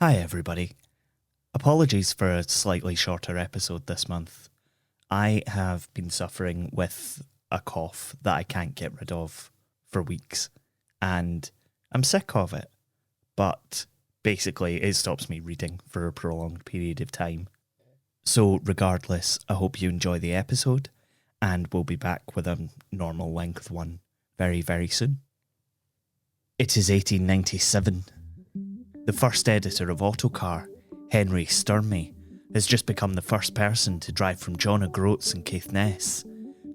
Hi everybody. Apologies for a slightly shorter episode this month. I have been suffering with a cough that I can't get rid of for weeks, and I'm sick of it, but basically it stops me reading for a prolonged period of time. So regardless, I hope you enjoy the episode, and we'll be back with a normal length one very, very soon. It is 1897. The first editor of Autocar, Henry Sturmey, has just become the first person to drive from John O'Groats in Caithness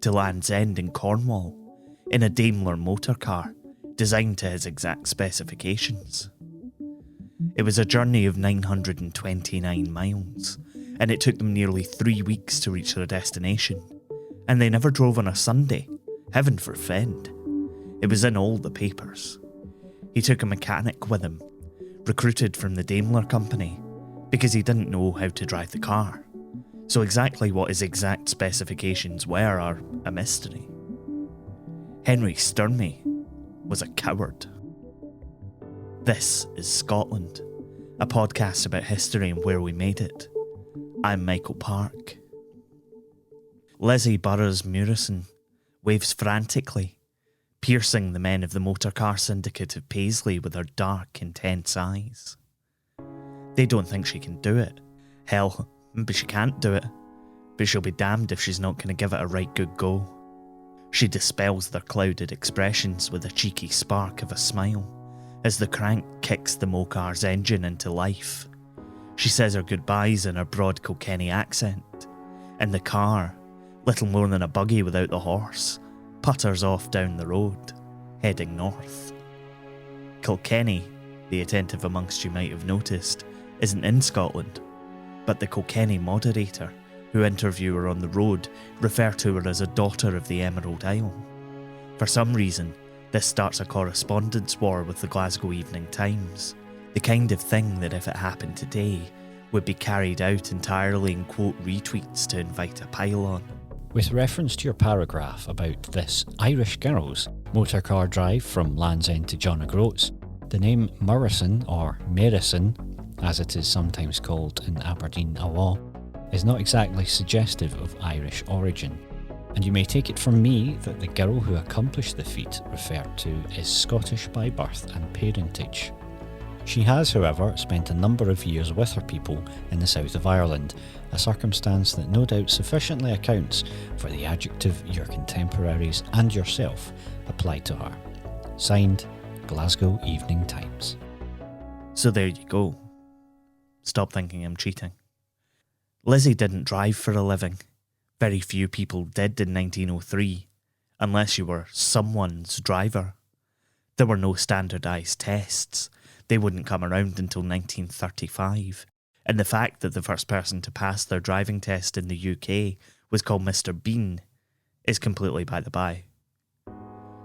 to Land's End in Cornwall in a Daimler motor car designed to his exact specifications. It was a journey of 929 miles, and it took them nearly 3 weeks to reach their destination, and they never drove on a Sunday, heaven forfend. It was in all the papers. He took a mechanic with him, recruited from the Daimler company, because he didn't know how to drive the car. So exactly what his exact specifications were are a mystery. Henry Sturmey was a coward. This is Scotland, a podcast about history and where we made it. I'm Michael Park. Lizzie Burroughs-Murrison waves frantically, piercing the men of the Motorcar Syndicate of Paisley with her dark, intense eyes. They don't think she can do it. Hell, maybe she can't do it, but she'll be damned if she's not going to give it a right good go. She dispels their clouded expressions with a cheeky spark of a smile as the crank kicks the Mocar's engine into life. She says her goodbyes in her broad Kilkenny accent, and the car, little more than a buggy without the horse, putters off down the road, heading north. Kilkenny, the attentive amongst you might have noticed, isn't in Scotland, but the Kilkenny moderator, who interview her on the road, refer to her as a daughter of the Emerald Isle. For some reason, this starts a correspondence war with the Glasgow Evening Times, the kind of thing that if it happened today, would be carried out entirely in quote retweets to invite a pile-on. With reference to your paragraph about this Irish girl's motorcar drive from Land's End to John O'Groats, the name Murrison, or Merrison, as it is sometimes called in Aberdeen Awa, is not exactly suggestive of Irish origin, and you may take it from me that the girl who accomplished the feat referred to is Scottish by birth and parentage. She has, however, spent a number of years with her people in the south of Ireland, a circumstance that no doubt sufficiently accounts for the adjective your contemporaries and yourself applied to her. Signed, Glasgow Evening Times. So there you go. Stop thinking I'm cheating. Lizzie didn't drive for a living. Very few people did in 1903, unless you were someone's driver. There were no standardised tests. They wouldn't come around until 1935, and the fact that the first person to pass their driving test in the UK was called Mr. Bean is completely by the by.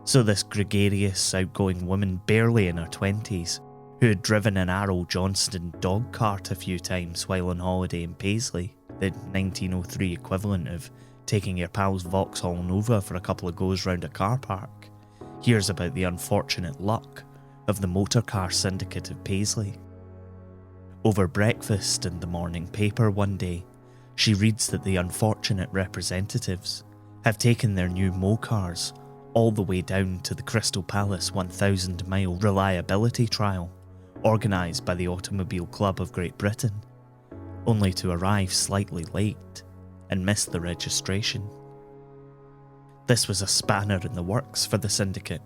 So this gregarious, outgoing woman barely in her 20s, who had driven an Arrow Johnston dog cart a few times while on holiday in Paisley, the 1903 equivalent of taking your pal's Vauxhall Nova for a couple of goes round a car park, hears about the unfortunate luck of the Motorcar Syndicate of Paisley. Over breakfast and the morning paper one day, she reads that the unfortunate representatives have taken their new Mocars all the way down to the Crystal Palace 1,000-mile reliability trial organised by the Automobile Club of Great Britain, only to arrive slightly late and miss the registration. This was a spanner in the works for the syndicate,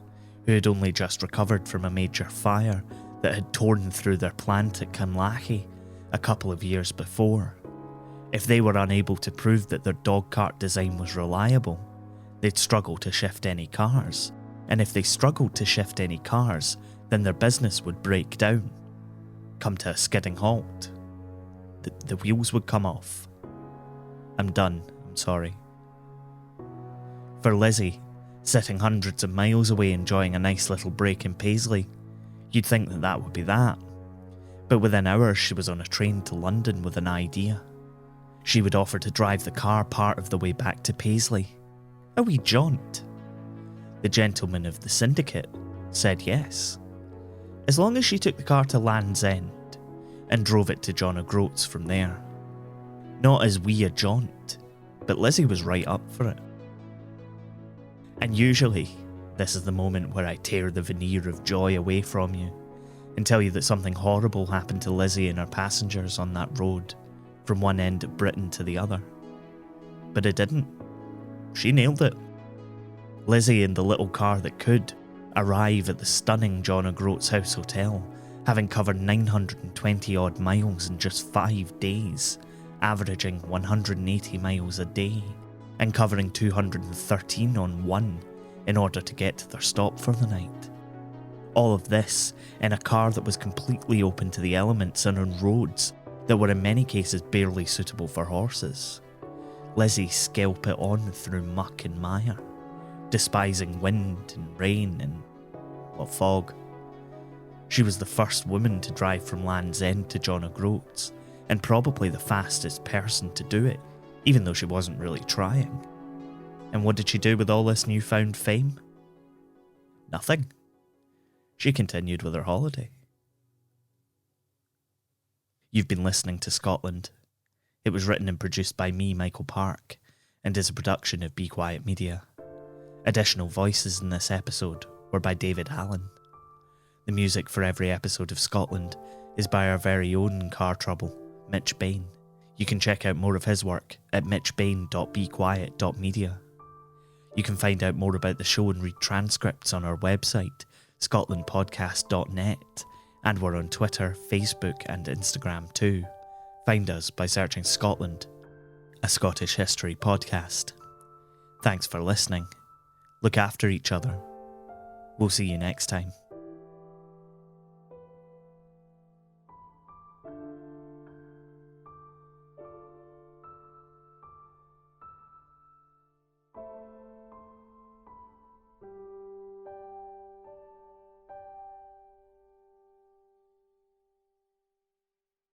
who had only just recovered from a major fire that had torn through their plant at Kinlachi a couple of years before. If they were unable to prove that their dog cart design was reliable, they'd struggle to shift any cars, and if they struggled to shift any cars, then their business would break down, come to a skidding halt. The wheels would come off. I'm done, I'm sorry. For Lizzie, sitting hundreds of miles away enjoying a nice little break in Paisley, you'd think that that would be that. But within hours she was on a train to London with an idea. She would offer to drive the car part of the way back to Paisley. A wee jaunt. The gentleman of the syndicate said yes, as long as she took the car to Land's End, and drove it to John O'Groats from there. Not as wee a jaunt, but Lizzie was right up for it. And usually, this is the moment where I tear the veneer of joy away from you and tell you that something horrible happened to Lizzie and her passengers on that road from one end of Britain to the other. But it didn't. She nailed it. Lizzie and the little car that could arrive at the stunning John O'Groats House Hotel, having covered 920 odd miles in just 5 days, averaging 180 miles a day, and covering 213 on one in order to get to their stop for the night. All of this in a car that was completely open to the elements and on roads that were in many cases barely suitable for horses. Lizzie scalp it on through muck and mire, despising wind and rain and, well, fog. She was the first woman to drive from Land's End to John O'Groats, and probably the fastest person to do it, even though she wasn't really trying. And what did she do with all this newfound fame? Nothing. She continued with her holiday. You've been listening to Scotland. It was written and produced by me, Michael Park, and is a production of Be Quiet Media. Additional voices in this episode were by David Allen. The music for every episode of Scotland is by our very own car trouble, Mitch Bain. You can check out more of his work at mitchbain.bequiet.media. You can find out more about the show and read transcripts on our website, scotlandpodcast.net, and we're on Twitter, Facebook and Instagram too. Find us by searching Scotland, a Scottish history podcast. Thanks for listening. Look after each other. We'll see you next time.